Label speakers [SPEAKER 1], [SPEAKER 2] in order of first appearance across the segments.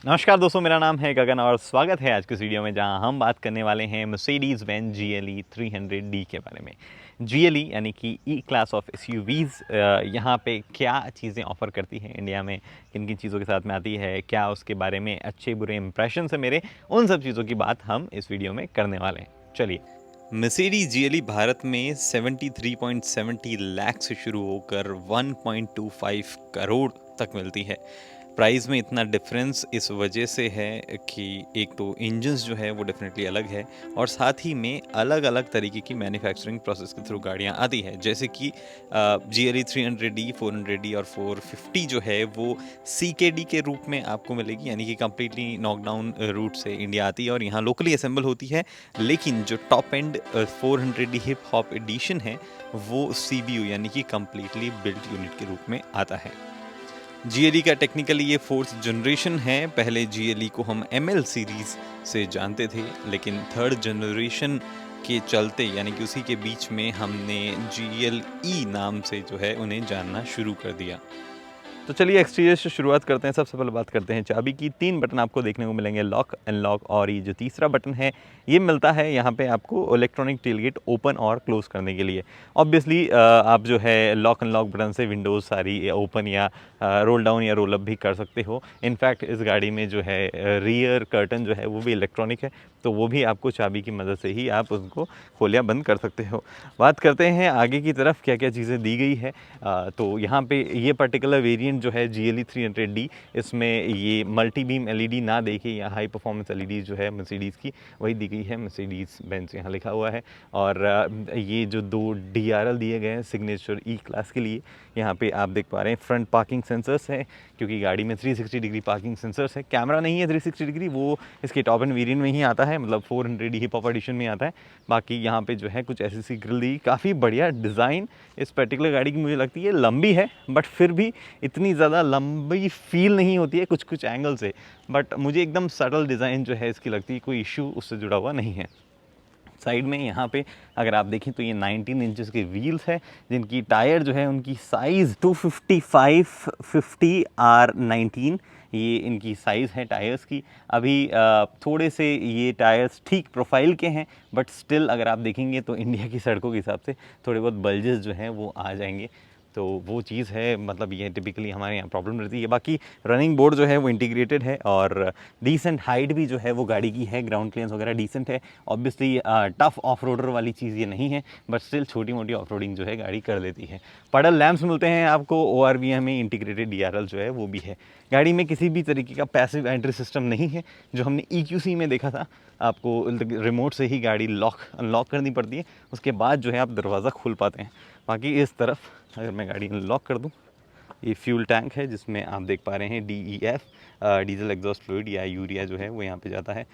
[SPEAKER 1] नमस्कार दोस्तों, मेरा नाम है गगन और स्वागत है आज के इस वीडियो में जहां हम बात करने वाले हैं मर्सिडीज़ बेंज GLE 300D के बारे में। GLE यानी कि ई क्लास ऑफ एसयूवीज़ यहाँ पे क्या चीज़ें ऑफ़र करती है इंडिया में, किन किन चीज़ों के साथ में आती है, क्या उसके बारे में अच्छे बुरे इंप्रेशन है मेरे, उन सब चीज़ों की बात हम इस वीडियो में करने वाले हैं। चलिए, मर्सिडीज़ GLE भारत में 73.70 लाख से शुरू होकर 1.25 करोड़ तक मिलती है। प्राइस में इतना डिफरेंस इस वजह से है कि एक तो इंजन्स जो है वो डेफिनेटली अलग है और साथ ही में अलग अलग तरीके की मैन्युफैक्चरिंग प्रोसेस के थ्रू गाड़ियाँ आती है, जैसे कि GLE 300D 400D और 450 जो है वो CKD के रूप में आपको मिलेगी, यानी कि कम्प्लीटली नॉकडाउन रूट से इंडिया आती है और यहाँ लोकली असेंबल होती है। लेकिन जो top end 400D hip hop edition है वो CBU यानी कि कम्प्लीटली बिल्ट यूनिट के रूप में आता है। GLE का टेक्निकली ये फोर्थ जनरेशन है। पहले GLE को हम ML सीरीज़ से जानते थे, लेकिन थर्ड जनरेशन के चलते यानी कि उसी के बीच में हमने GLE नाम से जो है उन्हें जानना शुरू कर दिया। तो चलिए एक्सटीरियर से शुरुआत करते हैं। सबसे पहले बात करते हैं चाबी की। 3 बटन आपको देखने को मिलेंगे, लॉक, अनलॉक और ये जो तीसरा बटन है ये मिलता है यहाँ पे आपको इलेक्ट्रॉनिक टेलगेट ओपन और क्लोज़ करने के लिए। ऑब्वियसली आप जो है लॉक अनलॉक बटन से विंडोज़ सारी ओपन या रोल डाउन या रोल अप भी कर सकते हो। इनफैक्ट इस गाड़ी में जो है रियर कर्टन जो है वो भी इलेक्ट्रॉनिक है, तो वो भी आपको चाबी की मदद से ही आप उसको खोल या बंद कर सकते हो। बात करते हैं आगे की तरफ क्या क्या चीज़ें दी गई है। तो यहाँ पे ये पर्टिकुलर वेरिएंट जो है GLE 300D, इसमें ये मल्टी बीम LED ना देके या हाई परफॉर्मेंस LED जो है मर्सिडीज़ की वही दी गई है, मर्सिडीज़ बेंज यहाँ लिखा हुआ है। और ये जो 2 DRL दिए गए हैं सिग्नेचर ई क्लास के लिए, यहाँ पे आप देख पा रहे हैं फ्रंट पार्किंग सेंसर्स है, क्योंकि गाड़ी में 360 डिग्री पार्किंग सेंसर्स है। कैमरा नहीं है 360 डिग्री, वो इसके टॉप एंड वेरिएंट में ही आता है, मतलब 400D हिप हॉप एडिशन में आता है। बाकी यहाँ पे जो है कुछ ऐसी ग्रिल दी, काफ़ी बढ़िया डिज़ाइन इस पर्टिकुलर गाड़ी की मुझे लगती है। लंबी है बट फिर भी इतनी ज़्यादा लंबी फील नहीं होती है कुछ कुछ एंगल से, बट मुझे एकदम सटल डिज़ाइन जो है इसकी लगती है, कोई इशू उससे जुड़ा हुआ नहीं है। साइड में यहाँ पे अगर आप देखें तो ये 19 इंचेस के व्हील्स है, जिनकी टायर जो है उनकी साइज़ 255/50 R19, ये इनकी साइज़ है टायर्स की। अभी थोड़े से ये टायर्स ठीक प्रोफाइल के हैं, बट स्टिल अगर आप देखेंगे तो इंडिया की सड़कों के हिसाब से थोड़े बहुत बल्जेस जो हैं वो आ जाएंगे, तो वो चीज़ है, मतलब ये टिपिकली हमारे यहाँ प्रॉब्लम रहती है। बाकी रनिंग बोर्ड जो है वो इंटीग्रेटेड है और डिसेंट हाइट भी जो है वो गाड़ी की है, ग्राउंड क्लियरेंस वगैरह डिसेंट है। ऑब्वियसली टफ ऑफ रोडर वाली चीज़ ये नहीं है, बट स्टिल छोटी मोटी ऑफ रोडिंग जो है गाड़ी कर देती है। पडल लैंप्स मिलते हैं आपको, ORVM में इंटीग्रेटेड DRL जो है वो भी है। गाड़ी में किसी भी तरीके का पैसिव एंट्री सिस्टम नहीं है, जो हमने EQC में देखा था, आपको रिमोट से ही गाड़ी लॉक अनलॉक करनी पड़ती है, उसके बाद जो है आप दरवाज़ा खोल पाते हैं। बाकी इस तरफ अगर मैं गाड़ी अनलॉक कर दूं, ये फ्यूल टैंक है जिसमें आप देख पा रहे हैं DEF डीजल एग्जॉस्ट फ्लूइड या यूरिया जो है वो यहाँ पे जाता है,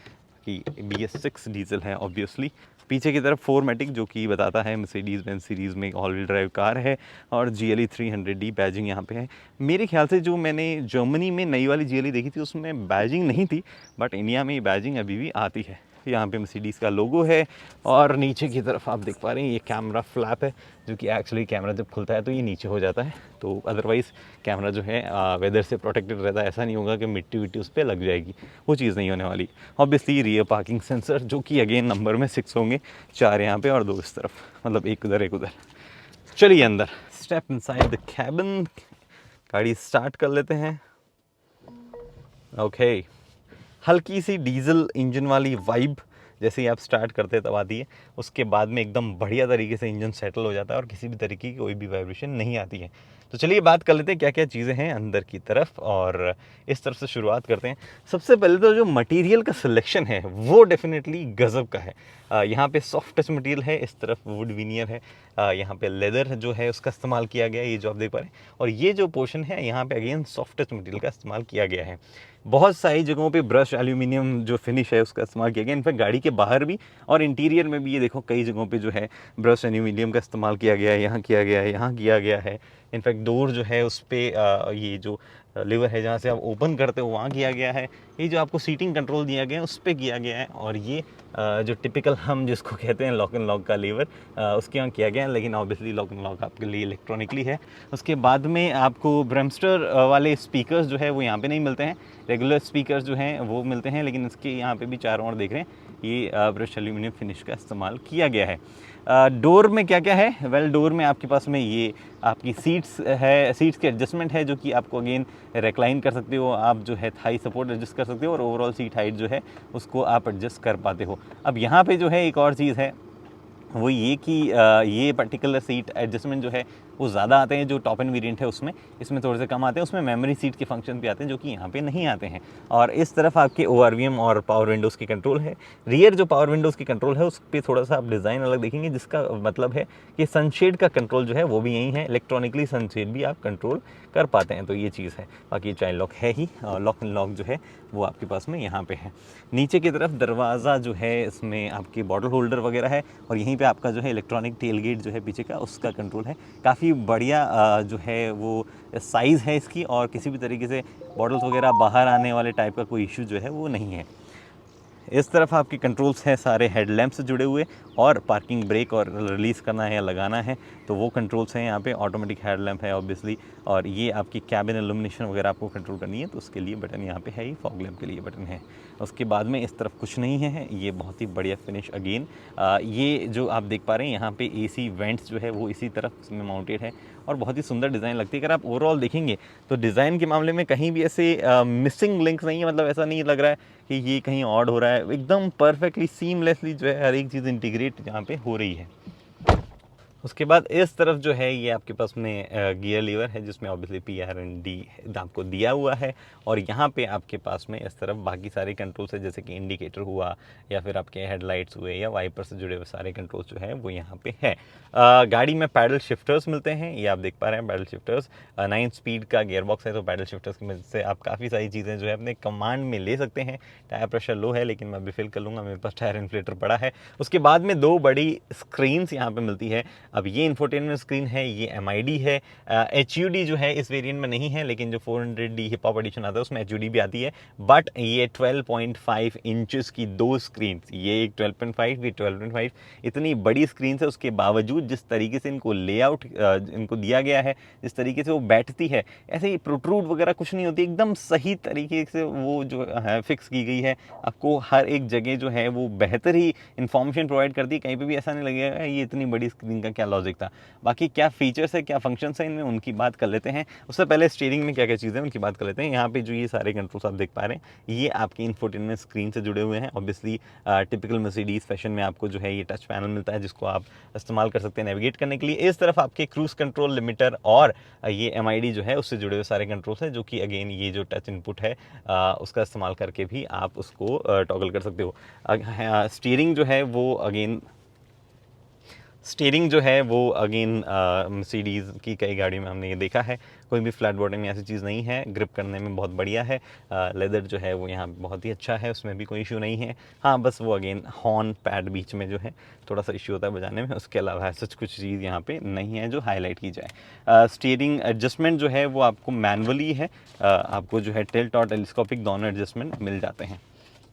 [SPEAKER 1] कि BS6 डीजल है ऑब्वियसली। पीछे की तरफ 4मैटिक जो कि बताता है मर्सिडीज़ बेंज सीरीज़ में एक ऑल व्हील ड्राइव कार है, और GLE 300D बैजिंग यहाँ पे है। मेरे ख्याल से जो मैंने जर्मनी में नई वाली GLE देखी थी उसमें बैजिंग नहीं थी, बट इंडिया में ये बैजिंग अभी भी आती है। यहाँ पे मर्सिडीज़ का लोगो है, और नीचे की तरफ आप देख पा रहे हैं ये कैमरा फ्लैप है, जो कि एक्चुअली कैमरा जब खुलता है तो ये नीचे हो जाता है, तो अदरवाइज़ कैमरा जो है वेदर से प्रोटेक्टेड रहता है। ऐसा नहीं होगा कि मिट्टी विट्टी उस पर लग जाएगी, वो चीज़ नहीं होने वाली। ऑब्वियसली रियर पार्किंग सेंसर जो कि अगेन नंबर में 6 होंगे, 4 यहाँ पे और 2 इस तरफ, मतलब एक उधर एक उधर। चलिए अंदर, स्टेप इनसाइड द कैबिन, गाड़ी स्टार्ट कर लेते हैं। ओके, हल्की सी डीजल इंजन वाली वाइब जैसे ही आप स्टार्ट करते हैं तब आती है, उसके बाद में एकदम बढ़िया तरीके से इंजन सेटल हो जाता है और किसी भी तरीके की कोई भी वाइब्रेशन नहीं आती है। तो चलिए बात कर लेते हैं क्या क्या चीज़ें हैं अंदर की तरफ, और इस तरफ से शुरुआत करते हैं। सबसे पहले तो जो मटेरियल का सिलेक्शन है वो डेफिनेटली गज़ब का है। यहाँ पे सॉफ्ट टच मटेरियल है, इस तरफ वुड विनियर है, यहाँ पे लेदर जो है उसका इस्तेमाल किया गया है, ये जो आप देख पा रहे हैं, और ये जो पोर्शन है यहाँ पे अगेन सॉफ्ट टच मटेरियल का इस्तेमाल किया गया है। बहुत सारी जगहों पे ब्रश एल्यूमिनियम जो फिनिश है उसका इस्तेमाल किया गया, इनफैक्ट गाड़ी के बाहर भी और इंटीरियर में भी ये देखो कई जगहों पे जो है ब्रश एल्यूमिनियम का इस्तेमाल किया गया है, यहाँ किया गया है, यहाँ किया गया है। इनफैक्ट डोर जो है उस पर ये जो लीवर है जहाँ से आप ओपन करते हो वहाँ किया गया है। ये जो आपको सीटिंग कंट्रोल दिया गया है उस पर किया गया है, और ये जो टिपिकल हम जिसको कहते हैं लॉक एंड लॉक का लीवर उसके यहाँ किया गया है, लेकिन ऑब्वियसली लॉक एंड लॉक आपके लिए इलेक्ट्रॉनिकली है। उसके बाद में आपको ब्रह्मस्टर वाले स्पीकर्स जो है वो यहाँ पे नहीं मिलते हैं, रेगुलर स्पीकर्स जो हैं वो मिलते हैं, लेकिन इसके यहाँ पे भी चारों ओर देख रहे हैं ये ब्रश एल्यूमिनियम फिनिश का इस्तेमाल किया गया है। डोर में क्या क्या है? वेल, डोर में आपके पास में ये आपकी सीट्स है, सीट्स की एडजस्टमेंट है जो कि आपको अगेन रिक्लाइन कर सकते हो, आप जो है थाई सपोर्ट एडजस्ट कर सकते हो, और ओवरऑल सीट हाइट जो है उसको आप एडजस्ट कर पाते हो। अब यहाँ पे जो है एक और चीज़ है वो ये कि ये पर्टिकुलर सीट एडजस्टमेंट जो है वो ज़्यादा आते हैं जो टॉप एंड वेरिएंट है उसमें, इसमें थोड़े से कम आते हैं। उसमें मेमोरी सीट के फंक्शन भी आते हैं जो कि यहाँ पे नहीं आते हैं। और इस तरफ आपके ORVM और पावर विंडोज़ की कंट्रोल है। रियर जो पावर विंडोज़ की कंट्रोल है उस पर थोड़ा सा आप डिज़ाइन अलग देखेंगे, जिसका मतलब है कि सनशेड का कंट्रोल जो है वो भी यही है, इलेक्ट्रॉनिकली सनशेड भी आप कंट्रोल कर पाते हैं, तो ये चीज़ है। बाकी चाइल्ड लॉक है ही, और लॉक एंड लॉक जो है वो आपके पास में यहाँ पे है। नीचे की तरफ दरवाज़ा जो है इसमें आपकी बॉटल होल्डर वगैरह है, और यहीं पे आपका जो है इलेक्ट्रॉनिक टेल गेट जो है पीछे का उसका कंट्रोल है। काफ़ी बढ़िया जो है वो साइज़ है इसकी, और किसी भी तरीके से बॉटल्स वगैरह बाहर आने वाले टाइप का कोई इशू जो है वो नहीं है। इस तरफ आपके कंट्रोल्स हैं सारे हेडलैम्प से जुड़े हुए, और पार्किंग ब्रेक और रिलीज़ करना है या लगाना है तो वो कंट्रोल्स हैं यहाँ पे। ऑटोमेटिक हेडलैम्प है ऑब्वियसली, और ये आपकी कैबिन इल्यूमिनेशन वगैरह आपको कंट्रोल करनी है तो उसके लिए बटन यहाँ पे है ही, फॉग लैम्प के लिए बटन है। उसके बाद में इस तरफ कुछ नहीं है, ये बहुत ही बढ़िया फिनिश अगेन। ये जो आप देख पा रहे हैं यहाँ पे AC वेंट्स जो है वो इसी तरफ इसमें माउंटेड है, और बहुत ही सुंदर डिज़ाइन लगती है। अगर आप ओवरऑल देखेंगे तो डिज़ाइन के मामले में कहीं भी ऐसे मिसिंग लिंक्स नहीं है, मतलब ऐसा नहीं लग रहा है कि ये कहीं ऑड हो रहा है। एकदम परफेक्टली सीमलेसली जो है हर एक चीज़ इंटीग्रेट यहाँ पे हो रही है। उसके बाद इस तरफ जो है ये आपके पास में गियर लीवर है जिसमें ऑब्वियसली PRND आपको दिया हुआ है, और यहाँ पे आपके पास में इस तरफ बाकी सारे कंट्रोल्स है, जैसे कि इंडिकेटर हुआ या फिर आपके हेडलाइट्स हुए या वाइपर से जुड़े हुए सारे कंट्रोल्स जो है वो यहाँ पे है। गाड़ी में पैडल शिफ्टर्स मिलते हैं, ये आप देख पा रहे हैं पैडल शिफ्टर्स। 9 स्पीड का गियर बॉक्स है, तो पैडल शिफ्टर्स की मदद से आप काफ़ी सारी चीज़ें जो है अपने कमांड में ले सकते हैं। टायर प्रेशर लो है लेकिन मैं अभी फिल कर लूँगा, मेरे पास टायर इन्फ्लेटर पड़ा है। उसके बाद में 2 बड़ी स्क्रीन्स यहाँ पे मिलती है। अब ये इंफोटेनमेंट स्क्रीन है, ये MID है। HUD जो है इस वेरिएंट में नहीं है, लेकिन जो 400D हिप हॉप एडिशन आता है उसमें HUD भी आती है। बट ये 12.5 इंचेस की 2 स्क्रीन, ये एक 12.5 ये 12.5, इतनी बड़ी स्क्रीन है, उसके बावजूद जिस तरीके से इनको लेआउट इनको दिया गया है, जिस तरीके से वो बैठती है, ऐसे ही प्रोट्रूड वगैरह कुछ नहीं होती, एकदम सही तरीके से वो जो है फिक्स की गई है। आपको हर एक जगह जो है वो बेहतर ही इन्फॉर्मेशन प्रोवाइड करती है, कहीं पे भी ऐसा नहीं लगेगा ये इतनी बड़ी स्क्रीन का क्या लॉजिक था। बाकी क्या फीचर्स है, क्या फंक्शंस है इनमें, उनकी बात कर लेते हैं। उससे पहले स्टीयरिंग में क्या क्या चीज़ें हैं उनकी बात कर लेते हैं। यहाँ पे जो ये सारे कंट्रोल्स आप देख पा रहे हैं ये आपकी इंफोटेनमेंट स्क्रीन से जुड़े हुए हैं। ऑब्वियसली टिपिकल मर्सिडीज फैशन में आपको जो है ये टच पैनल मिलता है जिसको आप इस्तेमाल कर सकते हैं नेविगेट करने के लिए। इस तरफ आपके क्रूज कंट्रोल, लिमिटर और ये MID जो है उससे जुड़े हुए सारे कंट्रोल्स हैं, जो कि अगेन ये जो टच इनपुट है उसका इस्तेमाल करके भी आप उसको टॉगल कर सकते हो। स्टीयरिंग जो है वो अगेन मर्सिडीज़ की कई गाड़ियों में हमने ये देखा है, कोई भी फ्लैट बॉटम में ऐसी चीज़ नहीं है। ग्रिप करने में बहुत बढ़िया है। लेदर जो है वो यहाँ बहुत ही अच्छा है, उसमें भी कोई इशू नहीं है। हाँ, बस वो अगेन हॉर्न पैड बीच में जो है थोड़ा सा इशू होता है बजाने में, उसके अलावा सच कुछ चीज़ यहाँ पे नहीं है जो हाईलाइट की जाए। स्टीयरिंग एडजस्टमेंट जो है वो आपको मैनुअली है, आपको जो है टिल्ट और टेलीस्कोपिक दोनों एडजस्टमेंट मिल जाते हैं,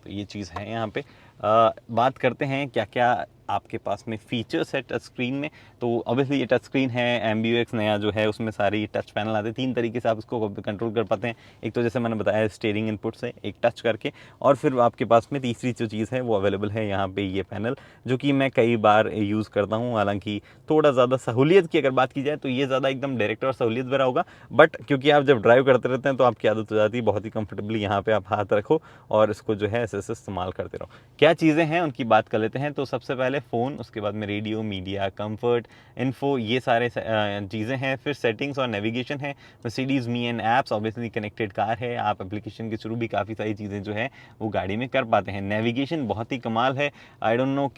[SPEAKER 1] तो ये चीज़ है यहाँ पे। बात करते हैं क्या क्या आपके पास में फीचर्स है टच स्क्रीन में। तो ऑब्वियसली ये टच स्क्रीन है, MBUX नया जो है उसमें सारी टच पैनल आते हैं। 3 तरीके से आप इसको कंट्रोल कर पाते हैं। एक तो जैसे मैंने बताया स्टीयरिंग इनपुट से, एक टच करके, और फिर आपके पास में तीसरी जो चीज़ है वो अवेलेबल है यहाँ पे ये पैनल, जो कि मैं कई बार यूज़ करता हूँ। हालांकि थोड़ा ज़्यादा सहूलियत की अगर बात की जाए तो ये ज़्यादा एकदम डायरेक्ट और सहूलियत भरा होगा, बट क्योंकि आप जब ड्राइव करते रहते हैं तो आपकी आदत हो जाती है, बहुत ही कंफर्टेबली यहाँ पे आप हाथ रखो और इसको जो है ऐसे इस्तेमाल करते रहो। क्या चीज़ें हैं उनकी बात कर लेते हैं। तो सबसे पहले फ़ोन, उसके बाद में रेडियो, मीडिया, कंफर्ट, इन्फो, ये सारे चीज़ें हैं। फिर सेटिंग्स और नेविगेशन है। Mercedes me and apps, obviously connected car है, आप एप्लीकेशन के थ्रू भी काफ़ी सारी चीज़ें जो है वो गाड़ी में कर पाते हैं। नेविगेशन बहुत ही कमाल है। आई डोंट नो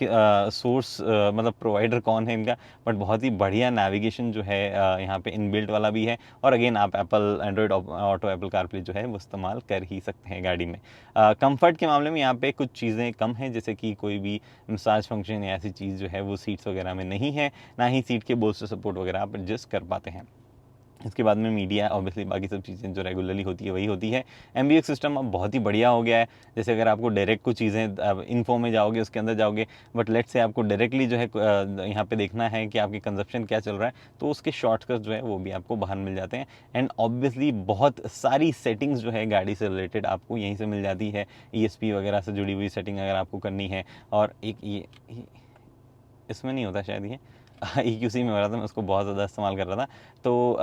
[SPEAKER 1] सोर्स मतलब प्रोवाइडर कौन है इनका, बट बहुत ही बढ़िया नेविगेशन जो है यहाँ पे इनबिल्ट वाला भी है। और अगेन आप Apple Android auto, Apple CarPlay जो है वो इस्तेमाल कर ही सकते हैं गाड़ी में। कंफर्ट के मामले में यहाँ पे कुछ चीज़ें कम हैं, जैसे कि कोई भी मसाज फंक्शन या ऐसी चीज़ जो है वो सीट्स वगैरह में नहीं है, ना ही सीट के बोल्स्टर सपोर्ट वगैरह आप एडजस्ट कर पाते हैं। इसके बाद में मीडिया, ऑब्वियसली बाकी सब चीज़ें जो रेगुलरली होती है वही होती है। एमबीएक्स सिस्टम अब बहुत ही बढ़िया हो गया है। जैसे अगर आपको डायरेक्ट कुछ चीज़ें इन्फो में जाओगे, उसके अंदर जाओगे, बट लेट्स से आपको डायरेक्टली जो है यहाँ पे देखना है कि आपकी कंजप्शन क्या चल रहा है, तो उसके शॉर्टकट जो है वो भी आपको बाहर मिल जाते हैं। एंड ऑब्वियसली बहुत सारी सेटिंग्स जो है गाड़ी से रिलेटेड आपको यहीं से मिल जाती है। ईएसपी वगैरह से जुड़ी हुई सेटिंग अगर आपको करनी है, और एक ये इसमें नहीं होता शायद, ये EQC में हो रहा था, मैं उसको बहुत ज़्यादा इस्तेमाल कर रहा था। तो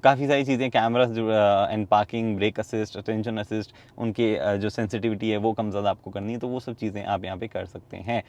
[SPEAKER 1] काफ़ी सारी चीज़ें, कैमरास जो and parking, brake assist, attention assist, उनके जो सेंसिटिविटी है वो कम ज़्यादा आपको करनी है, तो वो सब चीज़ें आप यहाँ पे कर सकते हैं।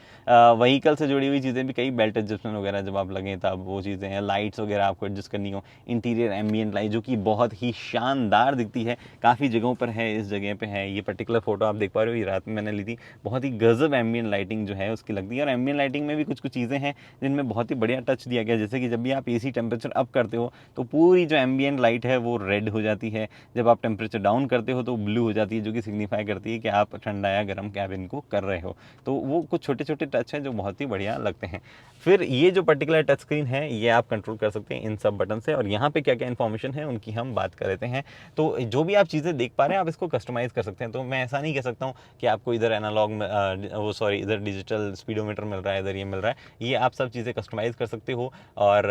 [SPEAKER 1] व्हीकल से जुड़ी हुई चीज़ें भी, कई बेल्ट एडजस्टमेंट वगैरह जब आप लगें तब वो चीज़ें हैं, लाइट्स वगैरह आपको एडजस्ट करनी हो, इंटीरियर एम्बियंट लाइट जो कि बहुत ही शानदार दिखती है, काफ़ी जगहों पर है, इस जगह पे है। ये पर्टिकुलर फोटो आप देख पा रहे हो, ये रात में मैंने ली थी, बहुत ही गजब एम्बियंट लाइटिंग जो है उसकी लगती है। और एम्बियंट लाइटिंग में भी कुछ कुछ चीज़ें हैं जिनमें बहुत ही बढ़िया टच दिया गया, जैसे कि जब भी आप एसी टेम्परेचर अप करते हो तो पूरी जो एम्बियंट लाइट है वो रेड हो जाती है, जब आप टेम्परेचर डाउन करते हो तो ब्लू हो जाती है, जो कि सिग्निफाई करती है कि आप ठंडा या गर्म कैबिन को कर रहे हो। तो वो कुछ छोटे छोटे टच हैं जो बहुत ही बढ़िया लगते हैं। फिर ये जो पर्टिकुलर टच स्क्रीन है ये आप कंट्रोल कर सकते हैं इन सब बटन से, और यहाँ पे क्या क्या इन्फॉर्मेशन है उनकी हम बात कर लेते हैं। तो जो भी आप चीज़ें देख पा रहे हैं आप इसको कस्टमाइज़ कर सकते हैं। तो मैं ऐसा नहीं कह सकता हूँ कि आपको इधर एनालॉग वो सॉरी इधर डिजिटल स्पीडोमीटर मिल रहा है, इधर ये मिल रहा है, ये आप सब चीज़ें कस्टमाइज़ कर सकते हो। और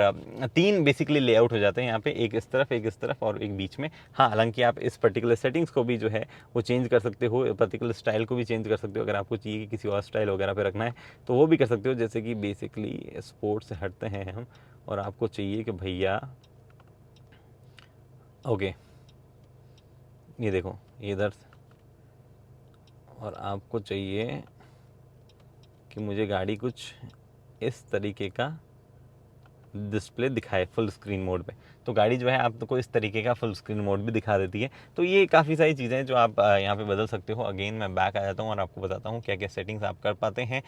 [SPEAKER 1] 3 बेसिकली लेआउट हो जाते हैं यहाँ पे, एक इस तरफ, एक इस तरफ और एक बीच में। हाँ, हालांकि आप इस पर्टिकुलर सेटिंग्स को भी जो है वो चेंज कर सकते हो, पर्टिकुलर स्टाइल को भी चेंज कर सकते हो। अगर आपको चाहिए कि किसी और स्टाइल वगैरह पे रखना है तो वो भी कर सकते हो। जैसे कि बेसिकली स्पोर्ट से हटते हैं हम, और आपको चाहिए कि भैया ओके ये देखो ये इधर, और आपको चाहिए कि मुझे गाड़ी कुछ इस तरीके का डिस्प्ले दिखाए फुल स्क्रीन मोड पे, तो गाड़ी जो है आपको इस तरीके का फुल स्क्रीन मोड भी दिखा देती है। तो ये काफ़ी सारी चीज़ें हैं जो आप यहाँ पे बदल सकते हो। अगेन मैं बैक आ जाता हूँ और आपको बताता हूँ क्या क्या सेटिंग्स आप कर पाते हैं।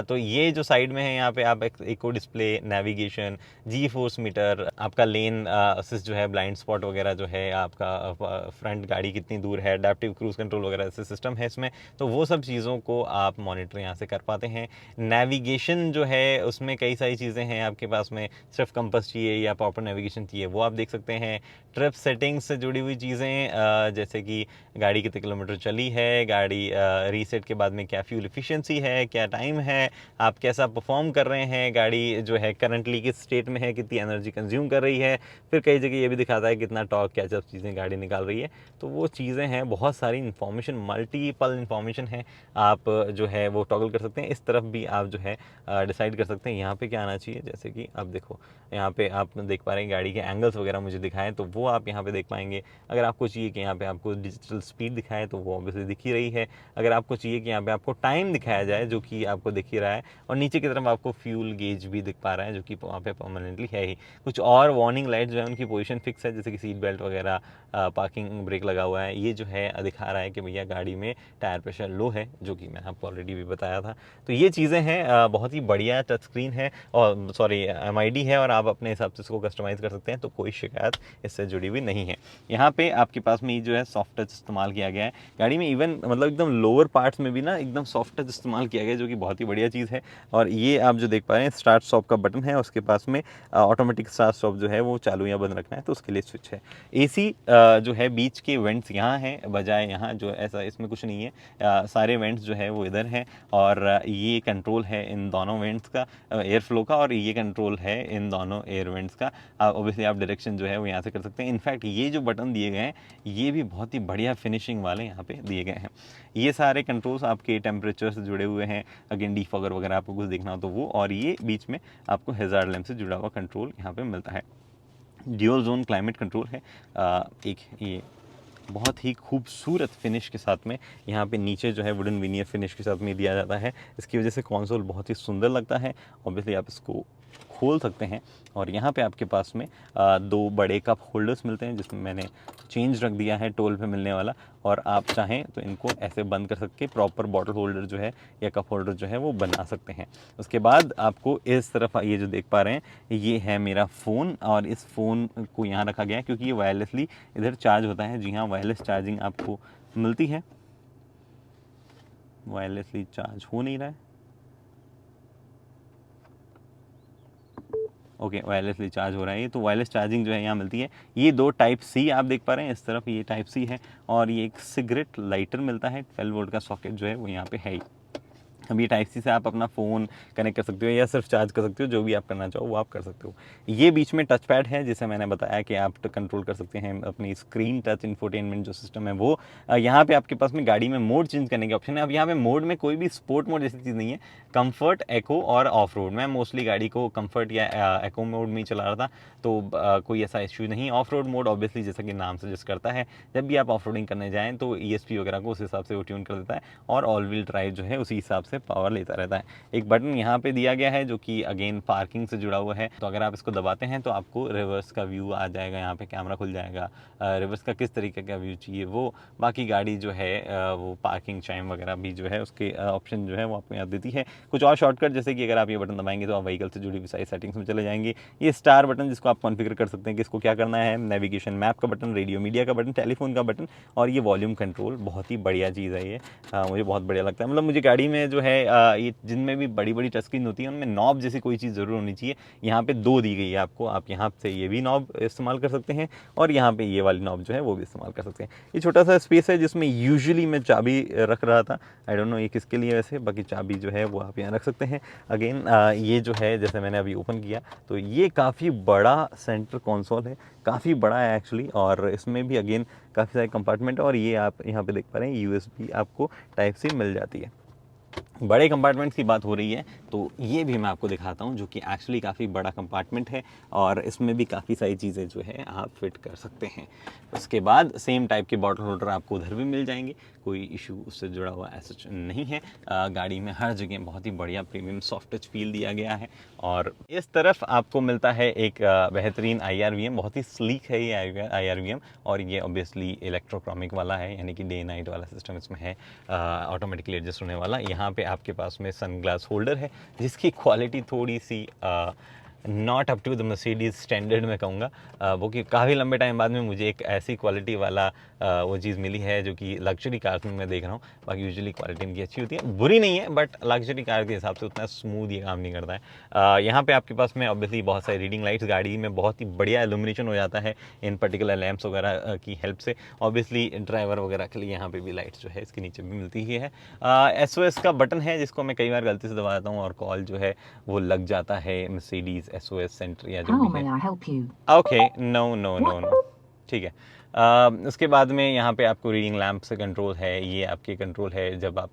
[SPEAKER 1] तो ये जो साइड में है यहाँ पे आप इको डिस्प्ले, नेविगेशन, जी फोर्स मीटर, आपका लेन असिस्ट जो है, ब्लाइंड स्पॉट वगैरह जो है, आपका फ्रंट गाड़ी कितनी दूर है, अडेप्टिव क्रूज कंट्रोल वगैरह ऐसे सिस्टम है इसमें, तो वो सब चीज़ों को आप मॉनिटर यहाँ से कर पाते हैं। नेविगेशन जो है उसमें कई सारी चीज़ें हैं आपके पास में, सिर्फ कंपास चाहिए या प्रॉपर नेविगेशन चाहिए वो आप देख सकते हैं। ट्रिप सेटिंग्स से जुड़ी हुई चीज़ें, जैसे कि गाड़ी कितने किलोमीटर चली है, गाड़ी रीसेट के बाद में क्या फ्यूल एफिशिएंसी है, क्या टाइम है, आप कैसा परफॉर्म कर रहे हैं, गाड़ी जो है करंटली किस स्टेट में है, कितनी एनर्जी कंज्यूम कर रही है। फिर कई जगह ये भी दिखाता है कितना टॉर्क, क्या सब चीज़ें गाड़ी निकाल रही है। तो वो चीज़ें हैं, बहुत सारी इन्फॉर्मेशन, मल्टीपल इन्फॉर्मेशन है, आप जो है वो टॉगल कर सकते हैं। इस तरफ भी आप जो है डिसाइड कर सकते हैं यहाँ पे क्या आना चाहिए। जैसे कि आप देखो यहाँ पे आप देख पा रहे हैं गाड़ी के एंगल्स वगैरह मुझे दिखाएं, तो वो आप यहाँ पे देख पाएंगे। अगर आपको चाहिए कि यहाँ पे आपको डिजिटल स्पीड दिखाए तो वो ऑब्वियसली दिख ही रही है। अगर आपको चाहिए कि यहाँ पे आपको टाइम दिखाया जाए जो कि आपको दिख ही रहा है, और नीचे की तरफ आपको फ्यूल गेज भी दिख पा रहा है जो कि वहाँ पे परमानेंटली है ही। कुछ और वार्निंग लाइट जो है उनकी पोजीशन फिक्स है, जैसे कि सीट बेल्ट वगैरह, पार्किंग ब्रेक लगा हुआ है, ये जो है दिखा रहा है कि भैया गाड़ी में टायर प्रेशर लो है, जो कि मैंने आपको ऑलरेडी भी बताया था। तो ये चीज़ें हैं, बहुत ही बढ़िया टच स्क्रीन है, और सॉरी MID है, और आप अपने हिसाब से इसको कस्टमाइज़ कर सकते हैं, तो कोई शिकायत इससे जुड़ी हुई नहीं है। यहाँ पे आपके पास में ये जो है सॉफ्ट टच इस्तेमाल किया गया है गाड़ी में, इवन मतलब एकदम लोअर पार्ट्स में भी ना एकदम सॉफ्ट टच इस्तेमाल किया गया है, जो कि बहुत ही बढ़िया चीज़ है। और ये आप जो देख पा रहे हैं स्टार्ट स्टॉप का बटन है, उसके पास में ऑटोमेटिक स्टार्ट स्टॉप जो है वो चालू या बंद रखना है तो उसके लिए स्विच है। AC जो है बीच के वेंट्स यहाँ हैं, बजाय यहाँ जो ऐसा इसमें कुछ नहीं है, सारे वेंट्स जो है वो इधर हैं, और ये कंट्रोल है इन दोनों वेंट्स का, एयर फ्लो का, और ये कंट्रोल है इन दोनों एयर वेंट्स का। ऑब्वियसली आप डायरेक्शन जो है वो यहाँ से कर सकते हैं। इनफैक्ट ये जो बटन दिए गए हैं ये भी बहुत ही बढ़िया फिनिशिंग वाले यहाँ पे दिए गए हैं। ये सारे कंट्रोल्स आपके टेम्परेचर से जुड़े हुए हैं, अगेन डीफॉगर वगैरह आपको कुछ देखना हो तो वो, और ये बीच में आपको हैजार्ड लैंप से जुड़ा हुआ कंट्रोल यहाँ पे मिलता है। ड्यूल जोन क्लाइमेट कंट्रोल है, एक ये बहुत ही खूबसूरत फिनिश के साथ में यहाँ पे नीचे जो है वुडन विनियर फिनिश के साथ में दिया जाता है। इसकी वजह से कंसोल बहुत ही सुंदर लगता है। ऑब्वियसली आप इसको खोल सकते हैं, और यहाँ पे आपके पास में 2 बड़े कप होल्डर्स मिलते हैं, जिसमें मैंने चेंज रख दिया है टोल पे मिलने वाला, और आप चाहें तो इनको ऐसे बंद कर सकते, प्रॉपर बॉटल होल्डर जो है या कप होल्डर जो है वो बना सकते हैं। उसके बाद आपको इस तरफ ये जो देख पा रहे हैं ये है मेरा फ़ोन, और इस फ़ोन को यहाँ रखा गया है क्योंकि ये वायरलेसली इधर चार्ज होता है। जी हाँ, वायरलेस चार्जिंग आपको मिलती है, वायरलेसली चार्ज हो नहीं रहा है। ओके, वायरलेसली चार्ज हो रहा है ये, तो वायरलेस चार्जिंग जो है यहाँ मिलती है। ये 2 टाइप सी आप देख पा रहे हैं, इस तरफ ये टाइप सी है, और ये एक सिगरेट लाइटर मिलता है। 12 वोल्ट का सॉकेट जो है वो यहाँ पे है ही। अब ये टाइप सी से आप अपना फ़ोन कनेक्ट कर सकते हो या सिर्फ चार्ज कर सकते हो, जो भी आप करना चाहो वो आप कर सकते हो। ये बीच में टच पैड है, जिसे मैंने बताया कि आप कंट्रोल कर सकते हैं अपनी स्क्रीन टच इंफोटेनमेंट जो सिस्टम है वो। यहाँ पे आपके पास में गाड़ी में मोड चेंज करने के ऑप्शन है। अब यहाँ पे मोड में कोई भी स्पोर्ट मोड जैसी चीज़ नहीं है, कंफर्ट, एको और ऑफ रोड। मैं मोस्टली गाड़ी को कंफर्ट या एको मोड में ही चला रहा था, तो कोई ऐसा इश्यू नहीं। ऑफ रोड मोड ऑब्वियसली जैसा कि नाम सजेस्ट करता है, जब भी आप ऑफ रोडिंग करने जाएँ तो ESP वगैरह को उस हिसाब से वो ट्यून कर देता है, और ऑल व्हील ड्राइव जो है उसी हिसाब से पावर लेता रहता है। एक बटन यहाँ पे दिया गया है जो कि अगेन पार्किंग से जुड़ा हुआ है, तो अगर आप इसको दबाते हैं तो आपको रिवर्स का व्यू आ जाएगा, यहाँ पे कैमरा खुल जाएगा, रिवर्स का किस तरीके का व्यू चाहिए वो। बाकी गाड़ी जो है वो पार्किंग चाइम वगैरह भी जो है उसके ऑप्शन जो है वो आपको यहाँ देती है। कुछ और शॉर्टकट, जैसे कि अगर आप ये बटन दबाएंगे तो आप व्हीकल से जुड़ी हुई सारी सेटिंग्स में चले जाएंगे। ये स्टार बटन जिसको आप कॉन्फ़िगर कर सकते हैं कि इसको क्या करना है, नेविगेशन मैप का बटन, रेडियो मीडिया का बटन, टेलीफोन का बटन, और ये वॉल्यूम कंट्रोल। बहुत ही बढ़िया चीज़ है ये, मुझे बहुत बढ़िया लगता है। मतलब मुझे गाड़ी में जो है ये जिनमें भी बड़ी बड़ी टच स्क्रीन होती है उनमें नॉब जैसी कोई चीज़ ज़रूर होनी चाहिए। यहाँ पे 2 दी गई है आपको, आप यहाँ से ये भी नॉब इस्तेमाल कर सकते हैं, और यहाँ पे ये वाली नॉब जो है वो भी इस्तेमाल कर सकते हैं। ये छोटा सा स्पेस है जिसमें यूजुअली मैं चाबी रख रहा था, आई डोंट नो ये किसके लिए वैसे, बाकी चाबी जो है वो आप यहाँ रख सकते हैं। अगेन ये जो है, जैसे मैंने अभी ओपन किया तो ये काफ़ी बड़ा सेंटर कंसोल है, काफ़ी बड़ा है एक्चुअली, और इसमें भी अगेन काफ़ी सारे कंपार्टमेंट है, और ये आप यहाँ पे देख पा रहे हैं USB आपको टाइप सी मिल जाती है। बड़े कंपार्टमेंट्स की बात हो रही है तो ये भी मैं आपको दिखाता हूँ, जो कि एक्चुअली काफ़ी बड़ा कंपार्टमेंट है, और इसमें भी काफ़ी सारी चीज़ें जो है आप फिट कर सकते हैं। उसके बाद सेम टाइप के बॉटल होल्डर आपको उधर भी मिल जाएंगे, कोई इशू उससे जुड़ा हुआ ऐसा नहीं है। गाड़ी में हर जगह बहुत ही बढ़िया प्रीमियम सॉफ्ट टच फील दिया गया है। और इस तरफ आपको मिलता है एक बेहतरीन IRVM, बहुत ही स्लीक है ये IRVM, और ये ऑब्वियसली इलेक्ट्रोक्रोमिक वाला है, यानी कि डे नाइट वाला सिस्टम इसमें है, ऑटोमेटिकली एडजस्ट होने वाला। यहाँ पे आपके पास में सनग्लास होल्डर है, जिसकी क्वालिटी थोड़ी सी not up to the Mercedes standard में कहूँगा, वो कि काफ़ी लंबे टाइम बाद में मुझे एक ऐसी क्वालिटी वाला वो चीज़ मिली है जो कि लग्जरी कार्स में मैं देख रहा हूँ। बाकी यूजुअली क्वालिटी इनकी अच्छी होती है, बुरी नहीं है, बट लग्जरी कार के हिसाब से उतना स्मूथ ये काम नहीं करता है। यहाँ पे आपके पास में ऑब्वियसली बहुत सारी रीडिंग लाइट्स, गाड़ी में बहुत ही बढ़िया इल्यूमिनेशन हो जाता है इन पर्टिकुलर लैंप्स वगैरह की हेल्प से। ऑब्वियसली ड्राइवर वगैरह के लिए यहाँ पे भी लाइट्स जो है इसके नीचे भी मिलती ही है। SOS का बटन है, जिसको मैं कई बार गलती से दबा देता हूँ और कॉल जो है वो लग जाता है मर्सिडीज SOS सेंटर या जो भी है। ओके, नो, ठीक है। उसके बाद में यहाँ पे आपको रीडिंग लैंप से कंट्रोल है, ये आपके कंट्रोल है जब आप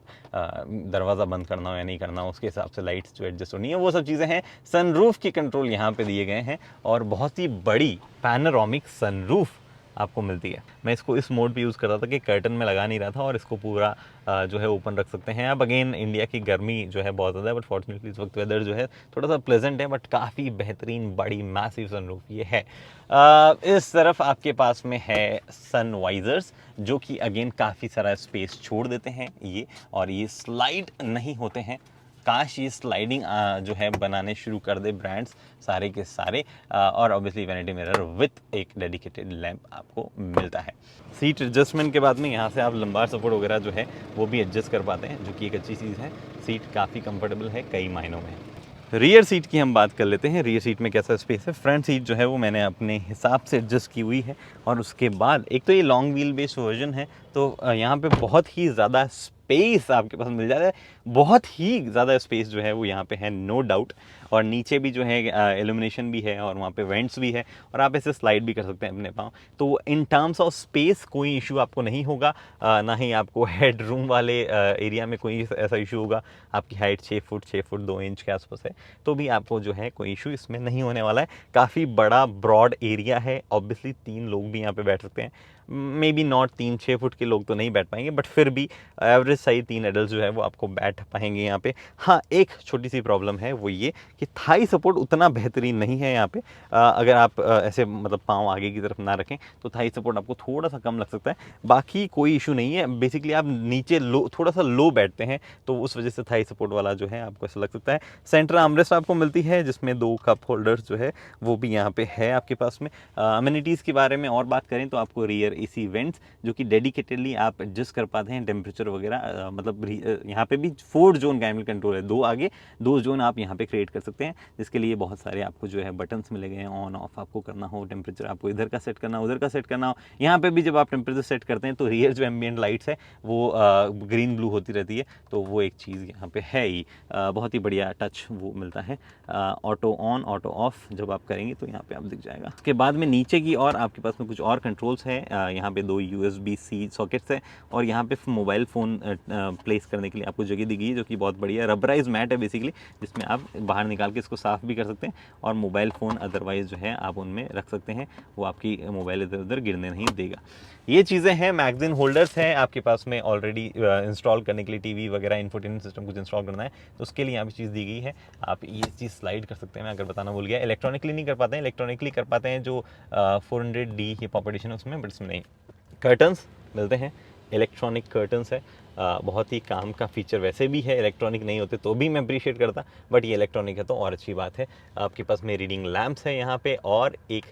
[SPEAKER 1] दरवाज़ा बंद करना हो या नहीं करना हो, उसके हिसाब से लाइट्स जो एडजस्ट होनी है, वो सब चीज़ें हैं। सनरूफ की कंट्रोल यहाँ पे दिए गए हैं, और बहुत ही बड़ी पैनोरामिक सनरूफ आपको मिलती है। मैं इसको इस मोड पे यूज़ कर रहा था कि कर्टन में लगा नहीं रहा था, और इसको पूरा जो है ओपन रख सकते हैं। अब अगेन इंडिया की गर्मी जो है बहुत ज़्यादा है, बट फॉर्चुनेटली इस वक्त वेदर जो है थोड़ा सा प्लेजेंट है, बट काफ़ी बेहतरीन बड़ी मैसिव सनरूफ ये है। इस तरफ आपके पास में है सन वाइजर्स, जो कि अगेन काफ़ी सारा स्पेस छोड़ देते हैं ये, और ये स्लाइड नहीं होते हैं। काश ये स्लाइडिंग जो है बनाने शुरू कर दे ब्रांड्स सारे के सारे। और ऑब्वियसली वैनिटी मिरर विथ एक डेडिकेटेड लैंप आपको मिलता है। सीट एडजस्टमेंट के बाद में यहाँ से आप लंबार सपोर्ट वगैरह जो है वो भी एडजस्ट कर पाते हैं, जो कि एक अच्छी चीज़ है। सीट काफ़ी कंफर्टेबल है कई मायनों में। रियर सीट की हम बात कर लेते हैं। रियर सीट में कैसा स्पेस है। फ्रंट सीट जो है वो मैंने अपने हिसाब से एडजस्ट की हुई है, और उसके बाद एक तो ये लॉन्ग व्हील बेस वर्जन है, तो यहाँ पे बहुत ही ज़्यादा स्पेस आपके पास मिल जाता है। बहुत ही ज़्यादा स्पेस जो है वो यहाँ पे है, नो डाउट। और नीचे भी जो है इल्यूमिनेशन भी है, और वहाँ पे वेंट्स भी है, और आप ऐसे स्लाइड भी कर सकते हैं अपने पाँव। तो इन टर्म्स ऑफ स्पेस कोई इशू आपको नहीं होगा, ना ही आपको हेड रूम वाले एरिया में कोई ऐसा इशू होगा। आपकी हाइट 6 फुट 2 इंच के आसपास है, तो भी आपको जो है कोई इशू इसमें नहीं होने वाला है। काफ़ी बड़ा ब्रॉड एरिया है, ऑब्वियसली 3 लोग भी यहाँ पे बैठ सकते हैं। मे बी नॉट 3-6 फुट के लोग तो नहीं बैठ पाएंगे, बट फिर भी एवरेज साइज 3 एडल्ट जो है वो आपको बैठ पाएंगे यहाँ पे। हाँ, एक छोटी सी प्रॉब्लम है, वो ये कि थाई सपोर्ट उतना बेहतरीन नहीं है यहाँ पे। अगर आप ऐसे मतलब पाँव आगे की तरफ ना रखें तो थाई सपोर्ट आपको थोड़ा सा कम लग सकता है। बाकी कोई इशू नहीं है। बेसिकली आप नीचे लो, थोड़ा सा लो बैठते हैं, तो उस वजह से थाई सपोर्ट वाला जो है आपको ऐसा लग सकता है। सेंटर आर्मरेस्ट आपको मिलती है, जिसमें 2 कप होल्डर्स जो है वो भी यहाँ पे है आपके पास में। अमेनिटीज़ के बारे में और बात करें तो आपको रियर एयर AC वेंट्स जो कि डेडिकेटेडली आप एडजस्ट कर पाते हैं टेम्परेचर वगैरह, मतलब यहाँ पे भी 4 जोन क्लाइमेट कंट्रोल है, 2 आगे 2 जोन आप यहाँ पे क्रिएट कर सकते हैं, जिसके लिए बहुत सारे आपको जो है बटन्स मिले गए हैं। ऑन ऑफ आपको करना हो, टेम्परेचर आपको इधर का सेट करना हो, उधर का सेट करना हो। यहाँ पे भी जब आप टेम्परेचर सेट करते हैं तो रियर जो एम्बियंट लाइट्स है वो ग्रीन ब्लू होती रहती है, तो वो एक चीज़ यहाँ पे है ही, बहुत ही बढ़िया टच वो मिलता है। ऑटो ऑन ऑटो ऑफ जब आप करेंगे तो यहाँ पे आप दिख जाएगा। उसके बाद में नीचे की और आपके पास में कुछ और कंट्रोल्स है। यहाँ पे 2 USB-C सॉकेट्स है और यहाँ पे मोबाइल फ़ोन प्लेस करने के लिए आपको जगह दी गई है, जो कि बहुत बढ़िया रबराइज मैट है बेसिकली, जिसमें आप बाहर निकाल के इसको साफ़ भी कर सकते हैं और मोबाइल फ़ोन अदरवाइज़ जो है आप उनमें रख सकते हैं, वो आपकी मोबाइल इधर उधर गिरने नहीं देगा। ये चीज़ें हैं। मैगज़ीन होल्डर्स हैं आपके पास में ऑलरेडी इंस्टॉल करने के लिए, टीवी वगैरह इंफोटेनमेंट सिस्टम कुछ इंस्टॉल करना है तो उसके लिए यहाँ पे चीज़ दी गई है, आप ये चीज़ स्लाइड कर सकते हैं। मैं अगर बताना भूल गया, इलेक्ट्रॉनिकली नहीं कर पाते हैं, इलेक्ट्रॉनिकली कर पाते हैं जो 400D ये पॉप एडिशन है उसमें, बट इसमें नहीं। कर्टन्स मिलते हैं, इलेक्ट्रॉनिक कर्टन्स है, बहुत ही काम का फीचर वैसे भी है, इलेक्ट्रॉनिक नहीं होते तो भी मैं अप्रिशिएट करता, बट ये इलेक्ट्रॉनिक है तो और अच्छी बात है। आपके पास में रीडिंग लैंप्स है यहाँ पे और एक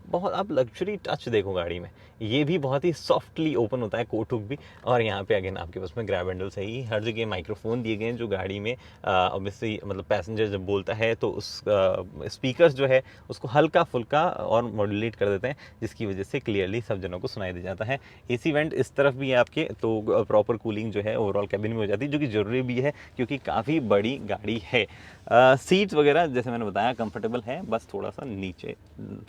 [SPEAKER 1] बहुत आप लग्जरी टच देखो गाड़ी में, ये भी बहुत ही सॉफ्टली ओपन होता है कोट हुक भी। और यहाँ पे अगेन आपके पास में ग्रैब हैंडल्स है ही, हर जगह माइक्रोफोन दिए गए हैं जो गाड़ी में ऑब्वियसली मतलब पैसेंजर जब बोलता है तो उस स्पीकर्स जो है उसको हल्का फुल्का और मॉड्यूलेट कर देते हैं, जिसकी वजह से क्लियरली सब जनों को सुनाई दे जाता है। AC वेंट इस तरफ भी है आपके, तो प्रॉपर कूलिंग जो है ओवरऑल कैबिन में हो जाती है, जो कि ज़रूरी भी है क्योंकि काफ़ी बड़ी गाड़ी है। सीट्स वगैरह जैसे मैंने बताया कंफर्टेबल है, बस थोड़ा सा नीचे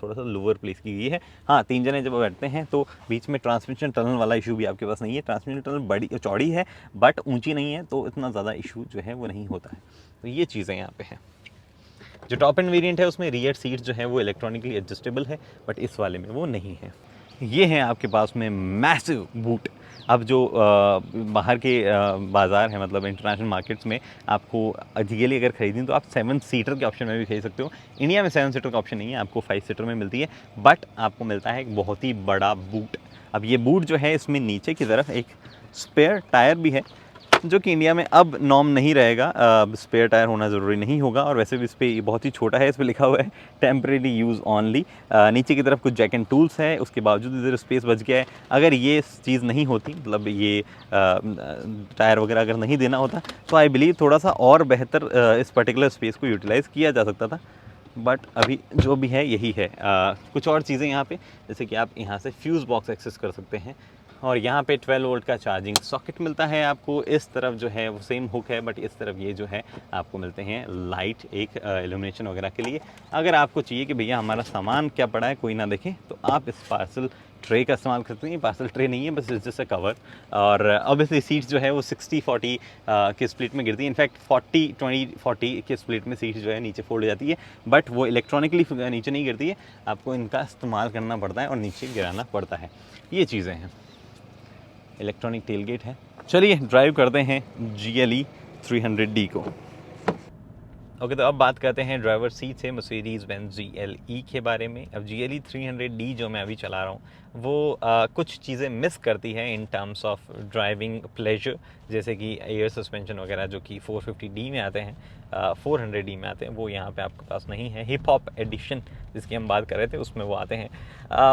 [SPEAKER 1] थोड़ा सा लोअर प्लेस की गई है। हाँ, 3 जने जब बैठते हैं तो बीच में ट्रांसमिशन टनल वाला इशू भी आपके पास नहीं है। ट्रांसमिशन टनल बड़ी चौड़ी है बट ऊंची नहीं है, तो इतना ज़्यादा इशू जो है वो नहीं होता है। तो ये चीज़ें यहाँ पे हैं। जो टॉप एंड वेरिएंट है उसमें रियर सीट जो है वो इलेक्ट्रॉनिकली एडजस्टेबल है, बट इस वाले में वो नहीं है। ये है आपके पास में मैसिव बूट। अब जो बाहर के बाज़ार हैं, मतलब इंटरनेशनल मार्केट्स में आपको रियली अगर खरीदें तो आप 7 सीटर के ऑप्शन में भी खरीद सकते हो। इंडिया में 7 सीटर का ऑप्शन नहीं है, आपको 5 सीटर में मिलती है, बट आपको मिलता है एक बहुत ही बड़ा बूट। अब ये बूट जो है इसमें नीचे की तरफ एक स्पेयर टायर भी है, जो कि इंडिया में अब नॉर्म नहीं रहेगा, स्पेयर टायर होना ज़रूरी नहीं होगा। और वैसे भी इस पर बहुत ही छोटा है, इस पर लिखा हुआ है टेम्परेरी यूज़ ऑनली। नीचे की तरफ कुछ जैक एंड टूल्स है, उसके बावजूद इधर स्पेस बच गया है। अगर ये चीज़ नहीं होती, मतलब ये टायर वगैरह अगर नहीं देना होता, तो आई बिलीव थोड़ा सा और बेहतर इस पर्टिकुलर स्पेस को यूटिलाइज़ किया जा सकता था, बट अभी जो भी है यही है। कुछ और चीज़ें यहाँ पे, जैसे कि आप यहाँ से फ्यूज़ बॉक्स एक्सेस कर सकते हैं और यहाँ पे 12 वोल्ट का चार्जिंग सॉकेट मिलता है आपको। इस तरफ जो है वो सेम हुक है, बट इस तरफ ये जो है आपको मिलते हैं लाइट एक इल्यूमिनेशन वगैरह के लिए। अगर आपको चाहिए कि भैया हमारा सामान क्या पड़ा है कोई ना देखे, तो आप इस पार्सल ट्रे का इस्तेमाल करते हैं। पार्सल ट्रे नहीं है, बस इस जैसे कवर। और ऑब्वियसली सीट्स जो है वो 60-40 के स्प्लिट में गिरती है। इनफैक्ट 40-20-40 के स्प्लिट में सीट्स जो है नीचे फोल्ड हो जाती है, बट वो इलेक्ट्रॉनिकली नीचे नहीं गिरती है, आपको इनका इस्तेमाल करना पड़ता है और नीचे गिराना पड़ता है। ये चीज़ें हैं। इलेक्ट्रॉनिक टेलगेट है। चलिए ड्राइव करते हैं GLE 300D को। ओके, तो अब बात करते हैं ड्राइवर सीट से मर्सिडीज़ बेंज GLE के बारे में। अब GLE 300D जो मैं अभी चला रहा हूँ वो कुछ चीज़ें मिस करती है in terms of driving pleasure, जैसे कि एयर सस्पेंशन वगैरह जो कि 450D में आते हैं, 400D में आते हैं, वो यहाँ पे आपके पास नहीं है। हिप हॉप एडिशन जिसकी हम बात कर रहे थे उसमें वो आते हैं।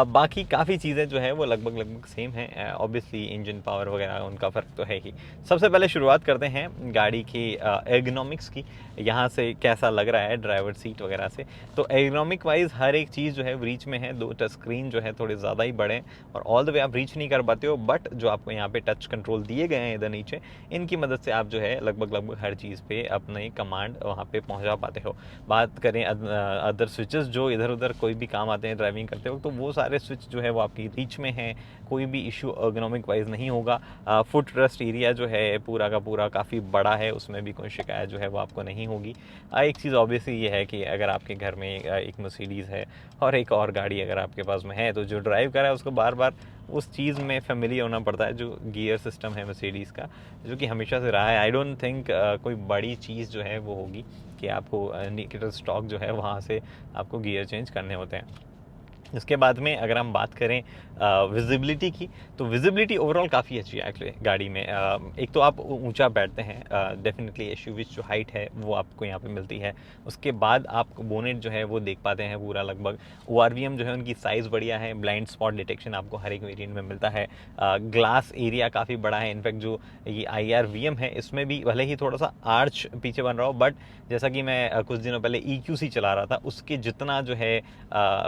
[SPEAKER 1] बाकी काफ़ी चीज़ें जो है वो लगभग सेम हैं। ऑब्वियसली इंजन पावर वगैरह उनका फ़र्क तो है ही। सबसे पहले शुरुआत करते हैं गाड़ी की एर्गोनॉमिक्स की, यहाँ से कैसा लग रहा है ड्राइवर सीट वगैरह से। तो एर्गोनॉमिक वाइज हर एक चीज़ जो है रीच में है। 2 टच स्क्रीन जो है थोड़े ज़्यादा ही बड़े हैं और ऑल द वे आप रीच नहीं कर पाते हो, बट जो आपको यहाँ पे टच कंट्रोल दिए गए हैं इधर नीचे, इनकी मदद से आप जो है लगभग हर चीज़ पे अपने कमांड वहाँ पे पहुँचा पाते हो। बात करें अदर स्विचेस जो इधर उधर कोई भी काम आते हैं ड्राइविंग करते हो, तो वो सारे स्विच जो है वो आपकी रीच में हैं, कोई भी इशू एर्गोनॉमिक वाइज नहीं होगा। फुट रेस्ट एरिया जो है पूरा का पूरा काफ़ी बड़ा है, उसमें भी कोई शिकायत जो है वो आपको नहीं होगी। एक चीज़ ऑब्वियसली ये है कि अगर आपके घर में एक मर्सिडीज़ है और एक और गाड़ी अगर आपके पास में है, तो जो ड्राइव कर रहा है उसको बार बार उस चीज़ में फेमिलियर होना पड़ता है, जो गियर सिस्टम है मर्सिडीज़ का, जो कि हमेशा से रहा है। आई डोंट थिंक कोई बड़ी चीज़ जो है वो होगी कि आपको इंडिकेटर स्टॉक जो है वहाँ से आपको गियर चेंज करने होते हैं। उसके बाद में अगर हम बात करें विजिबिलिटी की, तो विजिबिलिटी ओवरऑल काफ़ी अच्छी है एक्चुअली गाड़ी में। एक तो आप ऊंचा बैठते हैं, डेफिनेटली एसयूवी जो हाइट है वो आपको यहाँ पे मिलती है। उसके बाद आप बोनेट जो है वो देख पाते हैं पूरा लगभग। ओआरवीएम जो है उनकी साइज़ बढ़िया है, ब्लाइंड स्पॉट डिटेक्शन आपको हर एक वेरिएंट में मिलता है। ग्लास एरिया काफ़ी बड़ा है, इनफैक्ट जो ये IRVM है इसमें भी भले ही थोड़ा सा आर्च पीछे बन रहा हो, बट जैसा कि मैं कुछ दिनों पहले EQC चला रहा था उसके जितना जो है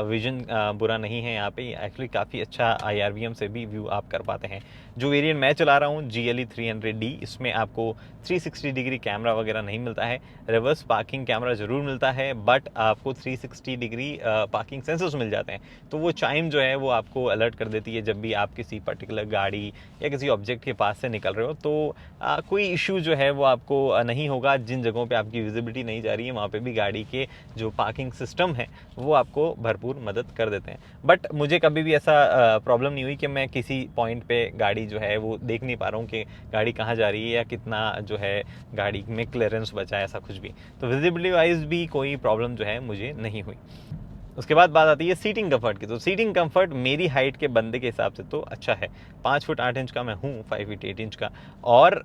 [SPEAKER 1] विजन बुरा नहीं है यहाँ पे। एक्चुअली काफ़ी अच्छा IRVM से भी व्यू आप कर पाते हैं। जो वेरिएंट मैं चला रहा हूँ GLE 300D, इसमें आपको 360 डिग्री कैमरा वगैरह नहीं मिलता है। रिवर्स पार्किंग कैमरा ज़रूर मिलता है, बट आपको 360 डिग्री पार्किंग सेंसर्स मिल जाते हैं। तो वो चाइम जो है वो आपको अलर्ट कर देती है जब भी आप किसी पर्टिकुलर गाड़ी या किसी ऑब्जेक्ट के पास से निकल रहे हो। तो कोई इशू जो है वो आपको नहीं होगा। जिन जगहों पे आपकी विजिबिलिटी नहीं जा रही है वहाँ पे भी गाड़ी के जो पार्किंग सिस्टम है वो आपको भरपूर मदद कर देते हैं। बट मुझे कभी भी ऐसा प्रॉब्लम नहीं हुई कि मैं किसी पॉइंट पे गाड़ी जो है वो देख नहीं पा रहा हूँ कि गाड़ी कहाँ जा रही है या कितना जो है गाड़ी में क्लियरेंस बचा है, ऐसा कुछ भी। तो विजिबिलिटी वाइज भी कोई प्रॉब्लम जो है मुझे नहीं हुई। उसके बाद बात आती है सीटिंग कंफर्ट की। तो सीटिंग कंफर्ट मेरी हाइट के बंदे के हिसाब से तो अच्छा है। 5 फुट 8 इंच का मैं हूँ, 5 फीट 8 इंच का, और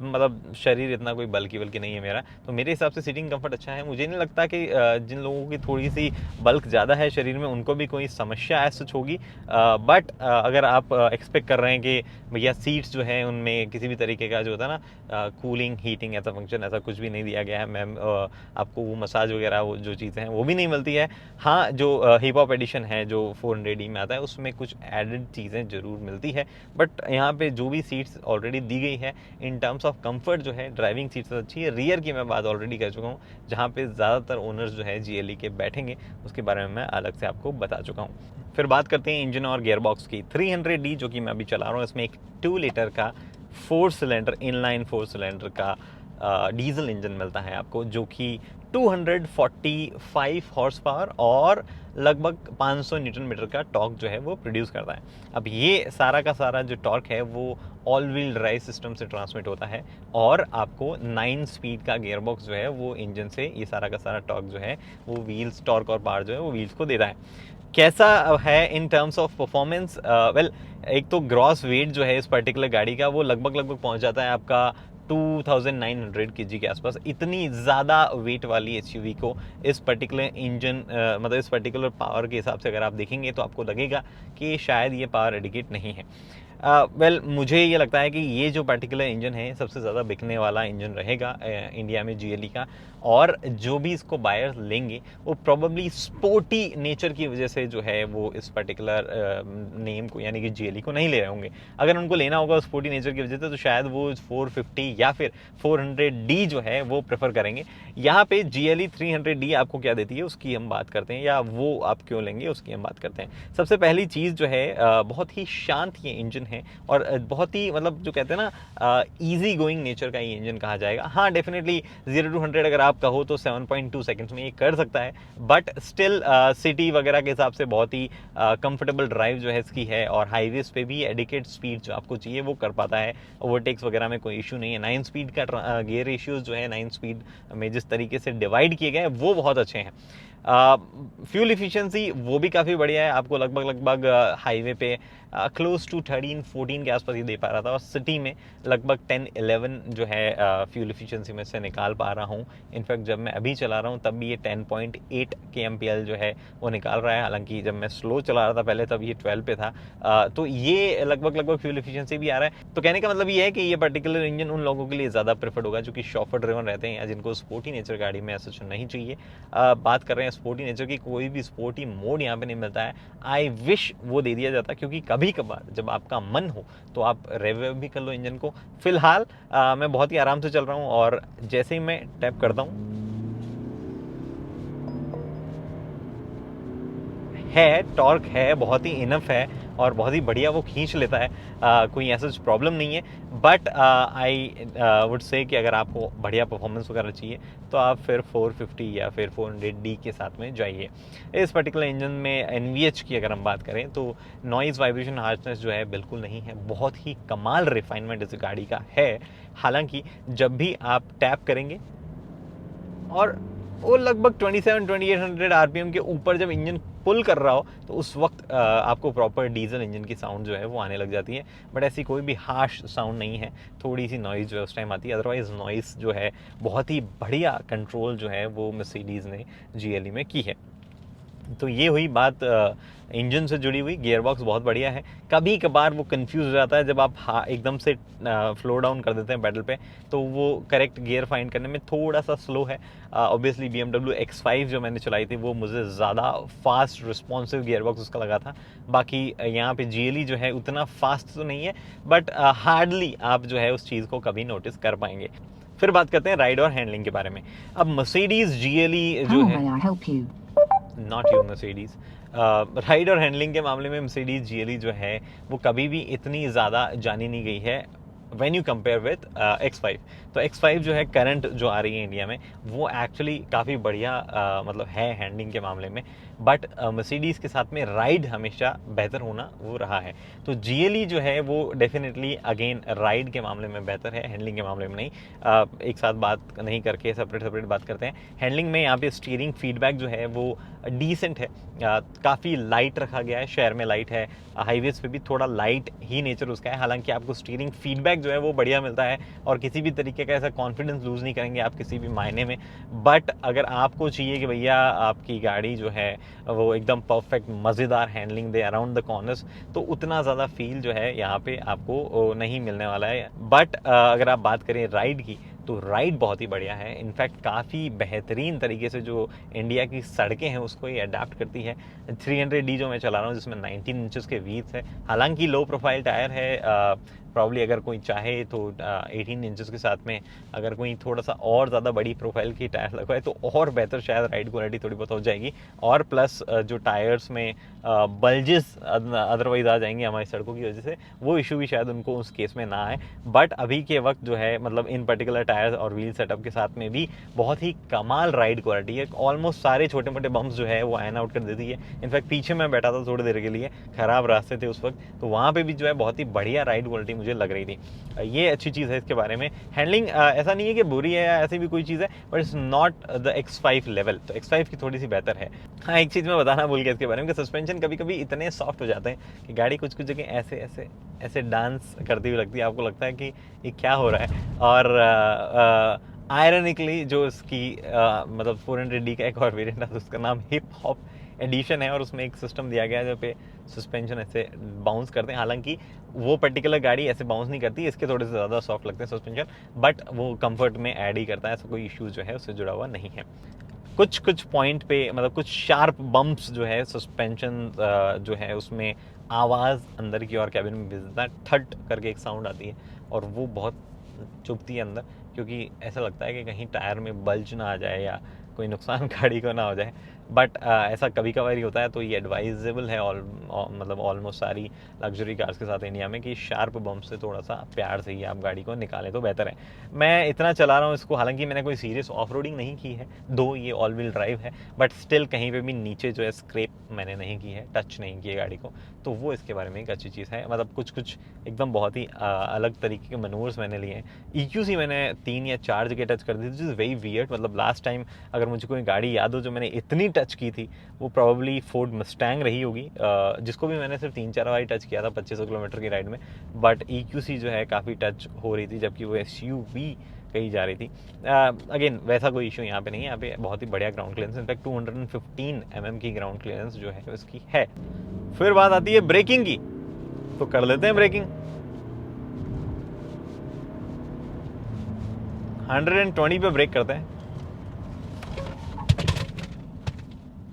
[SPEAKER 1] मतलब शरीर इतना कोई बल्कि नहीं है मेरा, तो मेरे हिसाब से सीटिंग कंफर्ट अच्छा है। मुझे नहीं लगता कि जिन लोगों की थोड़ी सी बल्क ज़्यादा है शरीर में उनको भी कोई समस्या ऐसा होगी। बट अगर आप एक्सपेक्ट कर रहे हैं कि भैया सीट्स जो है उनमें किसी भी तरीके का जो होता है ना कूलिंग हीटिंग ऐसा फंक्शन, ऐसा कुछ भी नहीं दिया गया है मैम। आपको वो मसाज वगैरह वो जो चीज़ें हैं वो भी नहीं मिलती है। हाँ, जो हिप हॉप एडिशन है जो 400D में आता है उसमें कुछ एडेड चीज़ें ज़रूर मिलती है। बट यहाँ पे जो भी सीट्स ऑलरेडी दी गई है इन टर्म्स ऑफ कंफर्ट जो है ड्राइविंग सीट्स अच्छी है। रियर की मैं बात ऑलरेडी कर चुका हूँ, जहाँ पे ज़्यादातर ओनर्स जो है GLE के बैठेंगे उसके बारे में मैं अलग से आपको बता चुका हूँ। फिर बात करते हैं इंजन और गियरबॉक्स की। 300D जो कि मैं अभी चला रहा हूँ इसमें एक 2 लीटर का 4 सिलेंडर इनलाइन 4 सिलेंडर का डीजल इंजन मिलता है आपको, जो कि 245 हॉर्स पावर और लगभग 500 न्यूटन मीटर का टॉर्क जो है वो प्रोड्यूस करता है। अब ये सारा का सारा जो टॉर्क है वो ऑल व्हील ड्राइव सिस्टम से ट्रांसमिट होता है, और आपको 9 स्पीड का गियरबॉक्स जो है वो इंजन से ये सारा का सारा टॉर्क जो है वो व्हील्स टॉर्क और पावर जो है वो व्हील्स को देता है। कैसा है in terms of performance? Well, एक तो ग्रॉस वेट जो है इस पर्टिकुलर गाड़ी का वो लगभग पहुंच जाता है आपका 2900 kg के आसपास। इतनी ज़्यादा वेट वाली SUV को इस पर्टिकुलर इंजन मतलब इस पर्टिकुलर पावर के हिसाब से अगर आप देखेंगे तो आपको लगेगा कि शायद ये पावर एडिकेट नहीं है। वेल, मुझे ये लगता है कि ये जो पर्टिकुलर इंजन है सबसे ज़्यादा बिकने वाला इंजन रहेगा इंडिया में GLE का, और जो भी इसको बायर्स लेंगे वो प्रोबेबली स्पोर्टी नेचर की वजह से जो है वो इस पर्टिकुलर नेम को यानी कि GLE को नहीं ले रहे होंगे। अगर उनको लेना होगा स्पोर्टी नेचर की वजह से तो शायद वो 450 या फिर 400D जो है वो प्रेफर करेंगे। यहाँ पे GLE 300D आपको क्या देती है उसकी हम बात करते हैं, या वो आप क्यों लेंगे उसकी हम बात करते हैं। सबसे पहली चीज़ जो है बहुत ही शांत ये इंजन है, और बहुत ही मतलब जो कहते हैं ना ईजी गोइंग नेचर का ये इंजन कहा जाएगा। हाँ, डेफिनेटली 0 to 100 अगर आप कहो तो 7.2 सेकंड्स में ये कर सकता है, बट स्टिल सिटी वगैरह के हिसाब से बहुत ही कंफर्टेबल ड्राइव जो है इसकी है, और हाईवेज पे भी एडिकेट स्पीड जो आपको चाहिए वो कर पाता है। ओवरटेक्स वगैरह में कोई इशू नहीं है। 9 स्पीड का गियर रेशियोज जो है 9 स्पीड में जिस तरीके से डिवाइड किए गए वो बहुत अच्छे हैं। फ्यूल इफिशिएंसी वो भी काफ़ी बढ़िया है। आपको लगभग हाईवे पे क्लोज टू 13-14 के आसपास ही दे पा रहा था, और सिटी में लगभग 10-11 जो है फ्यूल इफिशिएंसी में से निकाल पा रहा हूँ। इनफैक्ट जब मैं अभी चला रहा हूँ तब भी ये 10.8 kmpl जो है वो निकाल रहा है। हालांकि जब मैं स्लो चला रहा था पहले तब ये 12 पे था। तो ये लगभग फ्यूल इफिशिएंसी भी आ रहा है। तो कहने का मतलब ये है कि ये पर्टिकुलर इंजन उन लोगों के लिए ज़्यादा प्रेफर्ड होगा जो कि शॉफर ड्रिवन रहते हैं या जिनको स्पोर्टी नेचर गाड़ी में ऐसा नहीं चाहिए। बात कर रहे हैं स्पोर्टी नेचर की, कोई भी स्पोर्टी मोड यहाँ पे नहीं मिलता है। आई विश वो दे दिया जाता, क्योंकि कभी कभार जब आपका मन हो तो आप रेव भी कर लो इंजन को। फिलहाल मैं बहुत ही आराम से चल रहा हूँ, और जैसे ही मैं टैप करता हूँ है टॉर्क है बहुत ही इनफ है, और बहुत ही बढ़िया वो खींच लेता है। कोई ऐसा प्रॉब्लम नहीं है। बट आई वुड से कि अगर आपको बढ़िया परफॉर्मेंस वगैरह चाहिए तो आप फिर 450 या फिर 400D के साथ में जाइए। इस पर्टिकुलर इंजन में NVH की अगर हम बात करें तो नॉइज़ वाइब्रेशन हार्शनेस जो है बिल्कुल नहीं है। बहुत ही कमाल रिफाइनमेंट इस गाड़ी का है। हालांकि जब भी आप टैप करेंगे और वो लगभग 27-2800 RPM के ऊपर जब इंजन पुल कर रहा हो तो उस वक्त आपको प्रॉपर डीजल इंजन की साउंड जो है वो आने लग जाती है, बट ऐसी कोई भी हार्श साउंड नहीं है, थोड़ी सी नॉइज़ जो है उस टाइम आती है। अदरवाइज़ नॉइज़ जो है बहुत ही बढ़िया कंट्रोल जो है वो मर्सिडीज़ ने GLE में की है। तो ये हुई बात इंजन से जुड़ी हुई। गियर बॉक्स बहुत बढ़िया है। कभी कभार वो कंफ्यूज हो जाता है जब आप एकदम से फ्लो डाउन कर देते हैं पैडल पे, तो वो करेक्ट गियर फाइंड करने में थोड़ा सा स्लो है। ऑब्वियसली BMW X5 जो मैंने चलाई थी वो मुझे ज़्यादा फास्ट रिस्पॉन्सिव गियर बॉक्स उसका लगा था। बाकी यहाँ पे GLE जो है उतना फास्ट तो नहीं है, बट हार्डली आप जो है उस चीज़ को कभी नोटिस कर पाएंगे। फिर बात करते हैं राइड और हैंडलिंग के बारे में। अब मर्सिडीज़ GLE जो है, नॉट यू मर्सिडीज़, राइड और हैंडलिंग के मामले में मर्सिडीज़ GLE जो है वो कभी भी इतनी ज़्यादा जानी नहीं गई है when you compare with X5। तो X5 जो है करंट जो आ रही है इंडिया में, वो एक्चुअली काफ़ी बढ़िया मतलब है हैंडलिंग के मामले में, बट मर्सिडीज़ के साथ में राइड हमेशा बेहतर होना वो रहा है। तो GLE जो है वो डेफिनेटली अगेन राइड के मामले में बेहतर है, हैंडलिंग के मामले में नहीं। एक साथ बात नहीं करके सेपरेट बात करते हैं। हैंडलिंग में यहाँ पे स्टीयरिंग फीडबैक जो है वो डिसेंट है, काफ़ी लाइट रखा गया है। शहर में लाइट है, हाईवेज पे भी थोड़ा लाइट ही नेचर उसका है। हालांकि आपको स्टीयरिंग फीडबैक जो है वो बढ़िया मिलता है और किसी भी तरीके का ऐसा कॉन्फिडेंस लूज़ नहीं करेंगे आप किसी भी मायने में। बट अगर आपको चाहिए कि भैया आपकी गाड़ी जो है वो एकदम परफेक्ट मज़ेदार handling they around the corners, तो उतना ज़्यादा फील जो है यहाँ पे आपको नहीं मिलने वाला है। बट अगर आप बात करें राइड की, तो राइड बहुत ही बढ़िया है। इनफैक्ट काफ़ी बेहतरीन तरीके से जो इंडिया की सड़कें हैं उसको ये अडेप्ट करती है। 300D जो मैं चला रहा हूँ जिसमें 19 इंचेस के व्हील्स है, हालांकि लो प्रोफाइल टायर है। प्रॉब्ली अगर कोई चाहे तो 18 इंचेस के साथ में अगर कोई थोड़ा सा और ज़्यादा बड़ी प्रोफाइल की टायर लगवाए तो और बेहतर शायद राइड क्वालिटी थोड़ी बहुत हो जाएगी। और प्लस जो टायर्स में बल्जेस अदरवाइज आ जाएंगे हमारी सड़कों की वजह से, वो इशू भी शायद उनको उस केस में ना आए। बट अभी के वक्त जो है मतलब इन पर्टिकुलर टायर्स और व्हील सेटअप के साथ में भी बहुत ही कमाल राइड क्वालिटी है। ऑलमोस्ट सारे छोटे मोटे बम्प्स जो है वो आयन आउट कर देती है। इनफैक्ट पीछे मैं बैठा था थोड़ी देर के लिए, ख़राब रास्ते थे उस वक्त, तो वहाँ पे भी जो है बहुत ही बढ़िया राइड क्वालिटी मुझे लग रही थी। ये अच्छी चीज़ है इसके बारे में। हैंडलिंग ऐसा नहीं है कि बुरी है या ऐसी भी कोई चीज़ है, but it's not the X5 level. तो X5 की थोड़ी सी बेहतर है। हाँ, एक चीज़ मैं बताना भूल गया इसके बारे में कि सस्पेंशन कभी कभी इतने सॉफ्ट हो जाते हैं कि गाड़ी कुछ कुछ जगह ऐसे ऐसे ऐसे डांस करती हुई लगती है, आपको लगता है कि ये क्या हो रहा है। और आयरनिकली जो इसकी मतलब 400D का एक और वेरिएंट है, तो उसका नाम हिप हॉप एडिशन है और उसमें एक सिस्टम दिया गया है जहाँ पे सस्पेंशन ऐसे बाउंस करते हैं। हालांकि वो पर्टिकुलर गाड़ी ऐसे बाउंस नहीं करती, इसके थोड़े से ज़्यादा सॉफ्ट लगते हैं सस्पेंशन, बट वो कंफर्ट में ऐड ही करता है। ऐसा कोई इश्यूज जो है उससे जुड़ा हुआ नहीं है। कुछ पॉइंट पे मतलब कुछ शार्प बम्प्स जो है सस्पेंशन जो है उसमें आवाज़ अंदर की और कैबिन में भेजता है, ठट करके एक साउंड आती है और वो बहुत चुभती है अंदर, क्योंकि ऐसा लगता है कि कहीं टायर में बल्ज ना आ जाए या कोई नुकसान गाड़ी को ना हो जाए। बट ऐसा कभी कभार ही होता है, तो ये एडवाइजेबल है मतलब ऑलमोस्ट सारी लग्जरी कार्स के साथ इंडिया में कि शार्प बम्प से थोड़ा सा प्यार से ही आप गाड़ी को निकालें तो बेहतर है। मैं इतना चला रहा हूँ इसको, हालांकि मैंने कोई सीरियस ऑफ रोडिंग नहीं की है, दो ये ऑल व्हील ड्राइव है, बट स्टिल कहीं पे भी नीचे जो है स्क्रैप मैंने नहीं की है, टच नहीं की है गाड़ी को, तो वो इसके बारे में एक अच्छी चीज़ है। मतलब कुछ एकदम बहुत ही अलग तरीके के मनूवर्स मैंने लिए हैं। EQC मैंने 3 या 4 जगह टच कर दी थी, वेरी वियर्ड। मतलब लास्ट टाइम अगर मुझे कोई गाड़ी याद हो जो मैंने इतनी टच की थी, वो प्रॉब्ली फोर्ड मस्टैंग रही होगी, जिसको भी मैंने सिर्फ 3-4 बार टच किया था 2500 किलोमीटर की राइड में। बट EQC जो है काफ़ी टच हो रही थी, जबकि वो SUV कही जा रही थी। अगेन वैसा कोई इशू यहाँ पे नहीं है, यहाँ पे बहुत ही बढ़िया ग्राउंड क्लियरेंस, इनफैक्ट 215 mm की ग्राउंड क्लियरेंस जो है उसकी है। फिर बात आती है ब्रेकिंग की, तो कर लेते हैं ब्रेकिंग। 120 पे ब्रेक करते हैं।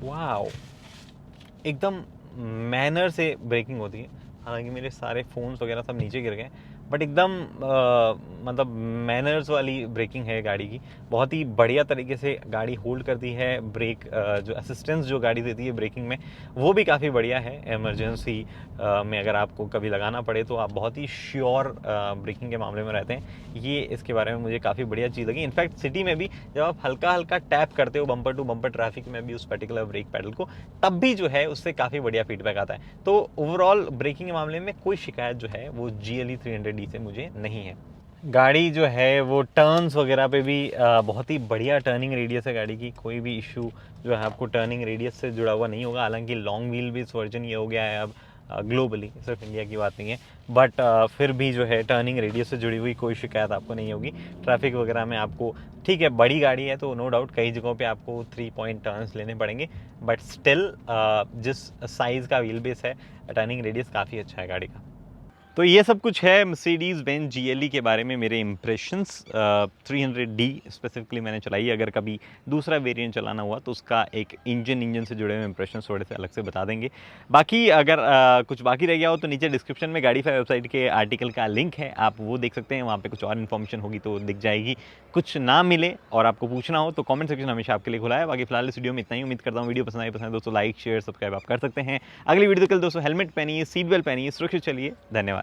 [SPEAKER 1] वाओ, एकदम मैनर से ब्रेकिंग होती है। हालांकि मेरे सारे फ़ोन्स वगैरह सब नीचे गिर गए, बट एकदम मतलब मैनर्स वाली ब्रेकिंग है गाड़ी की। बहुत ही बढ़िया तरीके से गाड़ी होल्ड करती है। ब्रेक जो असिस्टेंस जो गाड़ी देती है ब्रेकिंग में, वो भी काफ़ी बढ़िया है। इमरजेंसी में अगर आपको कभी लगाना पड़े तो आप बहुत ही श्योर ब्रेकिंग के मामले में रहते हैं। ये इसके बारे में मुझे काफ़ी बढ़िया चीज़ लगी। इनफैक्ट सिटी में भी जब आप हल्का हल्का टैप करते हो बम्पर टू बम्पर ट्रैफिक में भी उस पर्टिकुलर ब्रेक पैडल को, तब भी जो है उससे काफ़ी बढ़िया फीडबैक आता है। तो ओवरऑल ब्रेकिंग के मामले में कोई शिकायत जो है वो GLE 300D से मुझे नहीं है। गाड़ी जो है वो टर्न्स वगैरह पे भी बहुत ही बढ़िया टर्निंग रेडियस है गाड़ी की। कोई भी इशू जो है आपको टर्निंग रेडियस से जुड़ा हुआ नहीं होगा। हालांकि लॉन्ग व्हील बेस वर्जन ये हो गया है अब ग्लोबली, सिर्फ इंडिया की बात नहीं है, बट फिर भी जो है टर्निंग रेडियस से जुड़ी हुई कोई शिकायत आपको नहीं होगी। ट्रैफिक वगैरह में आपको, ठीक है बड़ी गाड़ी है तो नो डाउट कई जगहों पे आपको 3 पॉइंट टर्न्स लेने पड़ेंगे, बट स्टिल जिस साइज़ का व्हील बेस है, टर्निंग रेडियस काफ़ी अच्छा है गाड़ी का। तो ये सब कुछ है मर्सिडीज़ बेंज GLE के बारे में मेरे इम्प्रेशंस। 300D स्पेसिफिकली मैंने चलाई। अगर कभी दूसरा वेरिएंट चलाना हुआ तो उसका एक इंजन से जुड़े हुए इम्प्रेशंस थोड़े से अलग से बता देंगे। बाकी अगर कुछ बाकी रह गया हो तो नीचे डिस्क्रिप्शन में गाड़ीफाई वेबसाइट के आर्टिकल का लिंक है, आप वो देख सकते हैं। वहाँ पे कुछ और इन्फॉर्मेशन होगी तो दिख जाएगी। कुछ ना मिले और आपको पूछना हो तो कमेंट सेक्शन हमेशा आपके लिए खुला है। बाकी फिलहाल इस वीडियो में इतना ही। उम्मीद करता हूँ वीडियो पसंद दोस्तों लाइक शेयर सब्सक्राइब आप कर सकते हैं। अगली वीडियो तक दोस्तों हेलमेट पहनिए, सीट बेल्ट पहनिए, सुरक्षित चलिए। धन्यवाद।